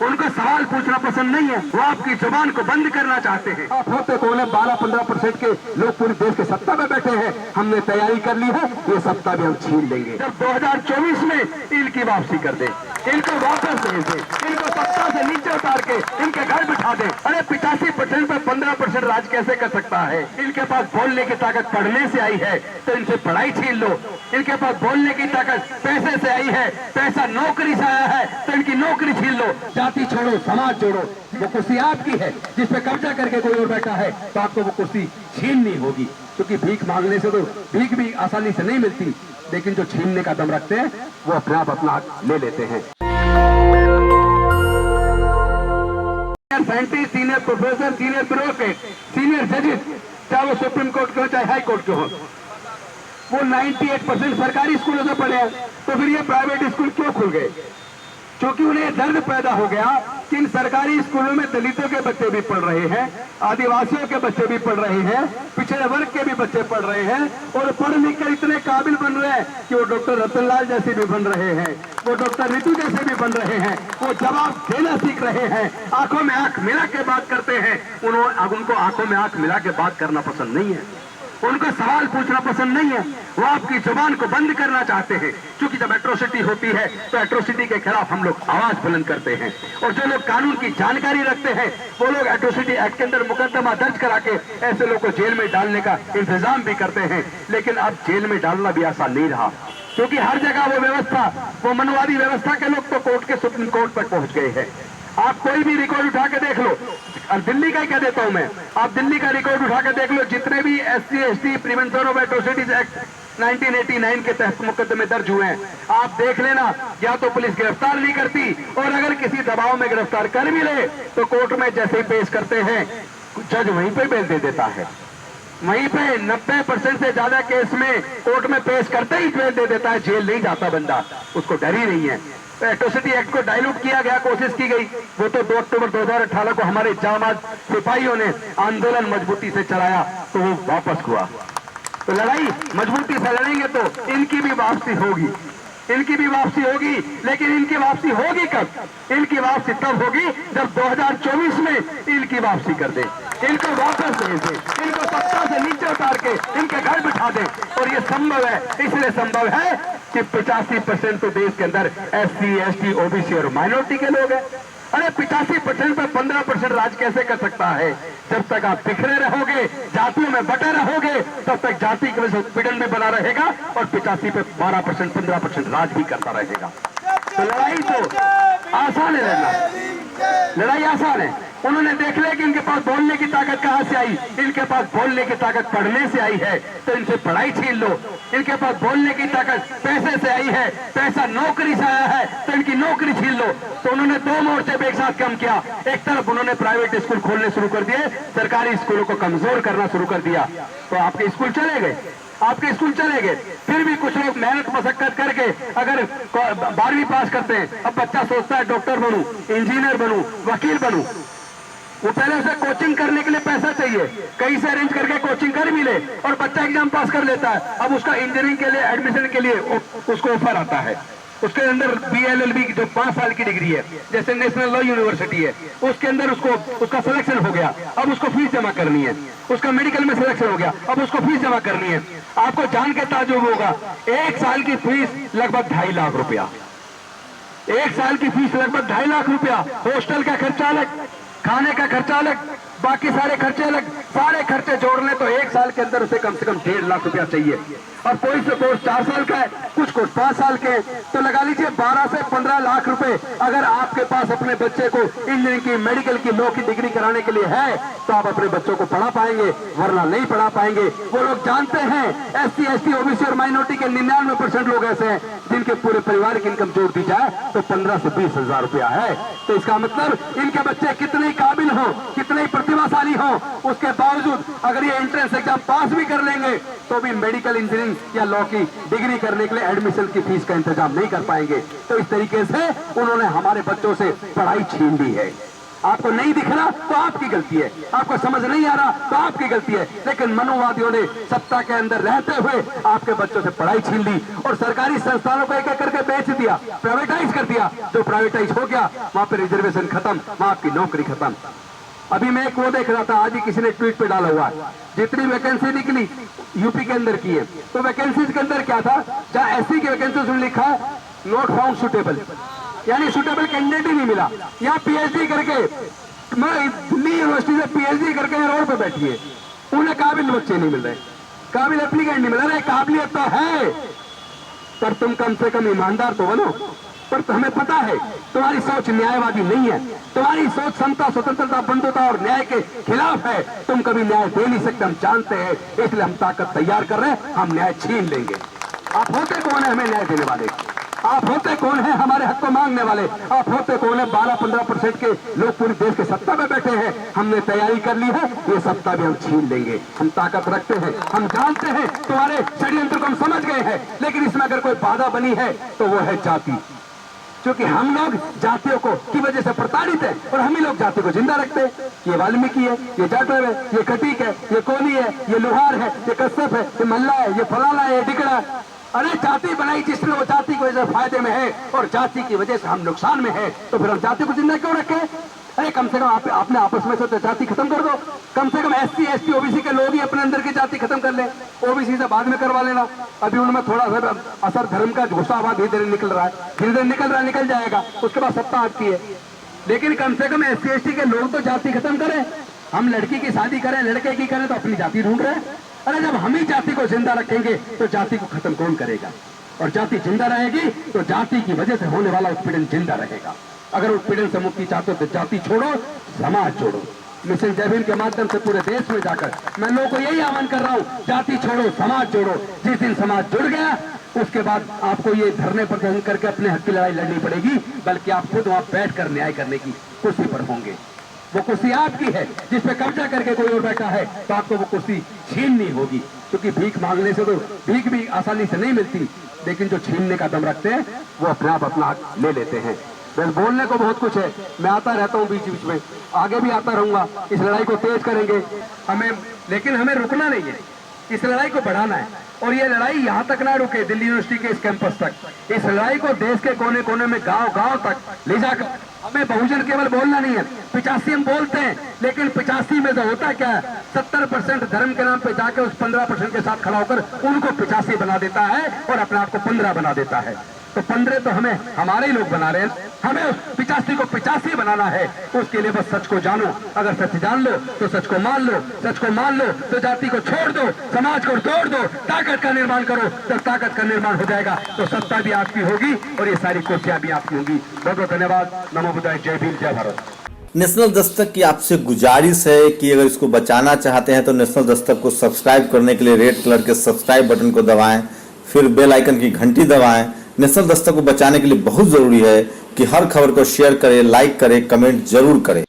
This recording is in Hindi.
उनको सवाल पूछना पसंद नहीं है, वो आपकी जुबान को बंद करना चाहते हैं। आप होते कौन है? 12-15% के लोग पूरे देश के सत्ता में बैठे हैं। हमने तैयारी कर ली है, ये सत्ता भी हम छीन लेंगे। जब 2024 में इनकी वापसी कर दे, इनको वापस भेज दे, इनको सत्ता से नीचे उतार के इनके घर बिठा दे। अरे 85% पर 15% राज कैसे कर सकता है? इनके पास बोलने की ताकत पढ़ने से आई है, तो इनसे पढ़ाई छीन लो। इनके पास बोलने की ताकत पैसे से आई है, पैसा नौकरी से आया है, तो इनकी नौकरी छीन लो। जाति छोड़ो, समाज जोड़ो। वो कुर्सी आपकी है, जिस पे कब्जा करके कोई और बैठा है, तो आपको वो कुर्सी छीननी होगी। क्योंकि भीख मांगने से तो भीख भी आसानी से नहीं मिलती, लेकिन जो छीनने का दम रखते हैं वो अपने आप अपना हक ले लेते हैं। Scientist, senior professor, senior bureaucrat, senior जजेस, चाहे वो सुप्रीम कोर्ट के हो चाहे हाई कोर्ट के हो, वो 98% सरकारी स्कूलों से पढ़े हैं। तो फिर ये प्राइवेट स्कूल क्यों खुल गए? क्योंकि उन्हें दर्द पैदा हो गया कि इन सरकारी स्कूलों में दलितों के बच्चे भी पढ़ रहे हैं, आदिवासियों के बच्चे भी पढ़ रहे हैं, पिछड़े वर्ग के भी बच्चे पढ़ रहे हैं, और पढ़ लिख कर इतने काबिल बन रहे हैं कि वो डॉक्टर रतनलाल जैसे भी बन रहे हैं, वो डॉक्टर ऋतु जैसे भी बन रहे हैं, वो जवाब देना सीख रहे हैं, आंखों में आंख मिला के बात करते हैं। उनको आंखों में आंख मिला के बात करना पसंद नहीं है, उनको सवाल पूछना पसंद नहीं है, वो आपकी जुबान को बंद करना चाहते हैं। क्योंकि जब एट्रोसिटी होती है तो एट्रोसिटी के खिलाफ हम लोग आवाज बुलंद करते हैं, और जो लोग कानून की जानकारी रखते हैं वो लोग एट्रोसिटी एक्ट के अंदर मुकदमा दर्ज करा के ऐसे लोगों को जेल में डालने का इंतजाम भी करते हैं। लेकिन अब जेल में डालना भी आसान नहीं रहा, क्योंकि हर जगह वो व्यवस्था, वो मनवादी व्यवस्था के लोग तो कोर्ट के सुप्रीम कोर्ट तक पहुंच गए हैं। आप कोई भी रिकॉर्ड उठा के देख लो, और दिल्ली का ही कह देता हूं मैं, आप दिल्ली का रिकॉर्ड उठा के देख लो, जितने भी SC/ST prevention of atrocities act 1989 के तहत मुकदमे दर्ज हुए हैं, आप देख लेना, या तो पुलिस गिरफ्तार नहीं करती, और अगर किसी दबाव में गिरफ्तार कर भी ले तो कोर्ट में जैसे ही पेश करते हैं जज वहीं पे बेल दे देता है। वहीं पे 90% से ज्यादा केस में कोर्ट में पेश करते ही बेल दे देता है, जेल नहीं जाता बंदा, उसको डर ही नहीं है। तो एट्रोसिटी एक्ट को डाइल्यूट किया गया, कोशिश की गई, वो तो 2 अक्टूबर 2018 को हमारे जाबाज सिपाहियों ने आंदोलन मजबूती से चलाया तो वो वापस हुआ। तो लड़ाई मजबूती से लड़ेंगे तो इनकी भी वापसी होगी, इनकी भी वापसी होगी। लेकिन इनकी वापसी होगी कब? इनकी वापसी तब होगी जब 2024 में इनकी वापसी कर दे, इनको वापस भेज दे, इनको सत्ता से नीचे उतार के इनके घर बिठा दे। और ये संभव है, इसलिए संभव है कि 85% तो देश के अंदर SC/ST, OBC और माइनॉरिटी के लोग हैं। अरे 85% पर 15% राज कैसे कर सकता है? जब तक आप बिखरे रहोगे, जातियों में बटे रहोगे, तब तक जाति के वजह से पीड़न भी बना रहेगा, और 85 पे 12%, 15% राज भी करता रहेगा। तो लड़ाई तो आसान है, लड़ाई आसान है। उन्होंने देख लिया कि इनके पास बोलने की ताकत कहां से आई, इनके पास बोलने की ताकत पढ़ने से आई है, तो इनसे पढ़ाई छीन लो। इनके पास बोलने की ताकत पैसे से आई है, पैसा नौकरी से आया है, तो इनकी नौकरी छीन लो। तो उन्होंने 2 मोर्चे पे एक साथ काम किया। एक तरफ उन्होंने प्राइवेट स्कूल खोलने शुरू कर दिए, सरकारी स्कूलों को कमजोर करना शुरू कर दिया। तो आपके स्कूल चले गए, आपके स्कूल चले गए। फिर भी कुछ लोग मेहनत मशक्कत करके अगर 12वीं पास करते हैं, अब बच्चा सोचता है डॉक्टर बनूं, इंजीनियर बनूं, वकील बनूं, वो पहले उसे कोचिंग करने के लिए पैसा चाहिए, कहीं से अरेंज करके कोचिंग कर मिले, और बच्चा एग्जाम पास कर लेता है। अब उसका इंजीनियरिंग के लिए एडमिशन के लिए उसको ऑफर आता है, उसके अंदर BLLB की जो 5 साल की डिग्री है, जैसे नेशनल लॉ यूनिवर्सिटी है, उसके अंदर उसका सिलेक्शन हो गया, अब उसको फीस जमा करनी है। उसका मेडिकल में सिलेक्शन हो गया, अब उसको फीस जमा करनी है। आपको जान के ताजुब होगा, 1 साल की फीस लगभग 2.5 लाख रुपया, 1 साल की फीस लगभग 2.5 लाख रुपया। हॉस्टल का खर्चा अलग, खाने का खर्चा अलग, बाकी सारे खर्चे अलग, सारे खर्चे जोड़ लें तो 1 साल के अंदर उसे कम से कम 1.5 लाख रुपया चाहिए। और कोई से कोर्स 4 साल का है, कुछ कोर्स 5 साल के, तो लगा लीजिए 12 से 15 लाख रुपए अगर आपके पास अपने बच्चे को इंजीनियरिंग की, मेडिकल की, लॉ की डिग्री कराने के लिए है, तो आप अपने बच्चों को पढ़ा पाएंगे, वरना नहीं पढ़ा पाएंगे। वो लोग जानते हैं SC/ST, OBC और माइनॉरिटी के 99% लोग ऐसे हैं जिनके पूरे परिवार की इनकम जोड़ दी जाए तो 15 से 20 हजार रुपया है। तो इसका मतलब इनके बच्चे कितने काबिल हो, कितने प्रतिभाशाली हो, उसके बावजूद अगर ये एंट्रेंस एग्जाम पास भी कर लेंगे तो भी मेडिकल, इंजीनियरिंग या लॉ की डिग्री करने के लिए एडमिशन की फीस का इंतजाम नहीं कर पाएंगे। तो इस तरीके से उन्होंने हमारे बच्चों से पढ़ाई छीन ली है। आपको नहीं दिख रहा तो आपकी गलती है, आपको समझ नहीं आ रहा तो आपकी गलती है। लेकिन मनोवादियों ने सत्ता के अंदर रहते हुए आपके बच्चों से पढ़ाई छीन ली और सरकारी संस्थानों को एक एक करके बेच दिया, प्राइवेटाइज कर दिया। जो प्राइवेटाइज हो गया वहां पे रिजर्वेशन खत्म, वहां आपकी नौकरी खत्म। अभी मैं एक वो देख रहा था, आज ही किसी ने ट्वीट पे डाला हुआ है, जितनी वैकेंसी निकली यूपी के अंदर की है, तो वैकेंसीज के अंदर क्या था, जहां एससी की वैकेंसी उसमें लिखा है नॉट फाउंड सुटेबल, यानी सुटेबल कैंडिडेट ही नहीं मिला। यहाँ पीएचडी करके, मैं दिल्ली यूनिवर्सिटी से पीएचडी करके रोड पे बैठी है, उन्हें काबिल बच्चे नहीं मिल रहे, काबिल एप्लीकेंट नहीं मिल रहे। काबिलियत तो है पर तुम कम से कम ईमानदार तो बनो। पर हमें पता है तुम्हारी सोच न्यायवादी नहीं है, तुम्हारी सोच समता, स्वतंत्रता, बंधुता और न्याय के खिलाफ है। तुम कभी न्याय दे नहीं सकते, हम जानते हैं, इसलिए हम ताकत तैयार कर रहे हैं, हम न्याय छीन लेंगे। आप होते कौन है हमें न्याय देने वाले? आप होते कौन है हमारे हक को मांगने वाले? आप होते कौन है 12-15% के लोग पूरे देश के सत्ता में बैठे हैं। हमने तैयारी कर ली है, ये सत्ता भी हम छीन लेंगे। हम ताकत रखते हैं, हम जानते हैं, तुम्हारे षड्यंत्र को हम समझ गए हैं। लेकिन इसमें अगर कोई बाधा बनी है तो वो है जाति, क्योंकि हम लोग जातियों को की वजह से प्रताड़ित है और हम ही लोग जाति को जिंदा रखते हैं। ये वाल्मीकि है, ये जाटव है, ये कटीक है, ये कोली है, ये लोहार है, ये कश्यप है, ये मल्ला है, ये फलाना है, ये डिकड़ा है। अरे जाति बनाई जिसने, वो जाति की वजह से फायदे में है और जाति की वजह से हम नुकसान में है, तो फिर हम जाति को जिंदा क्यों रखें? अरे कम से कम आपने आपस में से जाति खत्म कर दो। कम से कम एससी, एसटी, ओबीसी के लोग ही अपने अंदर की जाति खत्म कर ले, ओबीसी से बाद में करवा लेना। अभी उनमें थोड़ा सा असर धर्म का घुसा हुआ धीरे धीरे निकल रहा है, धीरे धीरे निकल रहा है, निकल जाएगा, उसके बाद सत्ता आपकी है। लेकिन कम से कम एससी, एसटी के लोग तो जाति खत्म करें। हम लड़की की शादी करें, लड़के की करें तो अपनी जाति ढूंढ रहे हैं। अरे जब हम ही जाति को जिंदा रखेंगे तो जाति को खत्म कौन करेगा? और जाति जिंदा रहेगी तो जाति की वजह से होने वाला उत्पीड़न जिंदा रहेगा। अगर उत्पीड़न से मुक्ति चाहते हो तो जाति छोड़ो, समाज जोड़ो। मिशन जय भीम के माध्यम से पूरे देश में जाकर मैं लोगों को यही आह्वान कर रहा हूँ, जाति छोड़ो, समाज जोड़ो। जिस दिन समाज जुड़ गया उसके बाद आपको ये धरने पर जंग करके अपने हक की लड़ाई लड़नी पड़ेगी, बल्कि आप खुद वहां बैठ कर न्याय करने की कुर्सी पर होंगे। वो कुर्सी आपकी है, जिस पे कब्जा करके कोई और बैठा है तो आपको वो कुर्सी छीननी होगी। क्योंकि भीख मांगने से तो भीख भी आसानी से नहीं मिलती, लेकिन जो छीनने का दम रखते हैं वो अपने आप अपना हक ले लेते हैं। बस बोलने को बहुत कुछ है, मैं आता रहता हूँ बीच बीच में, आगे भी आता रहूंगा। इस लड़ाई को तेज करेंगे हमें, लेकिन हमें रुकना नहीं है, इस लड़ाई को बढ़ाना है। और ये लड़ाई यहाँ तक ना रुके, दिल्ली यूनिवर्सिटी के इस कैंपस तक। इस लड़ाई को देश के कोने कोने में, गांव गांव तक ले जाकर हमें बहुजन केवल बोलना नहीं है। 85 हम बोलते हैं, लेकिन 85 में जो होता क्या है, 70% धर्म के नाम पे जाकर उस 15% के साथ खड़ा होकर उनको 85 बना देता है और अपने आप को 15 बना देता है। तो 15 तो हमें हमारे ही लोग बना रहे हैं, हमें उस 85 को 85 बनाना है। उसके लिए बस सच को जानो, अगर सच जान लो तो सच को मान लो, सच को मान लो तो जाति को छोड़ दो, समाज को तोड़ दो, ताकत का निर्माण करो। जब ताकत का निर्माण हो जाएगा तो सत्ता भी आपकी होगी और ये सारी कुर्सियां भी आपकी होंगी। बहुत बहुत धन्यवाद। नमो बुद्धाय। जय भीम, जय भारत। नेशनल दस्तक की आपसे गुजारिश है कि अगर इसको बचाना चाहते हैं तो नेशनल दस्तक को सब्सक्राइब करने के लिए रेड कलर के सब्सक्राइब बटन को दबाएं, फिर बेल आइकन की घंटी दबाएं। नेशनल दस्तक को बचाने के लिए बहुत जरूरी है कि हर खबर को शेयर करें, लाइक करें, कमेंट जरूर करें।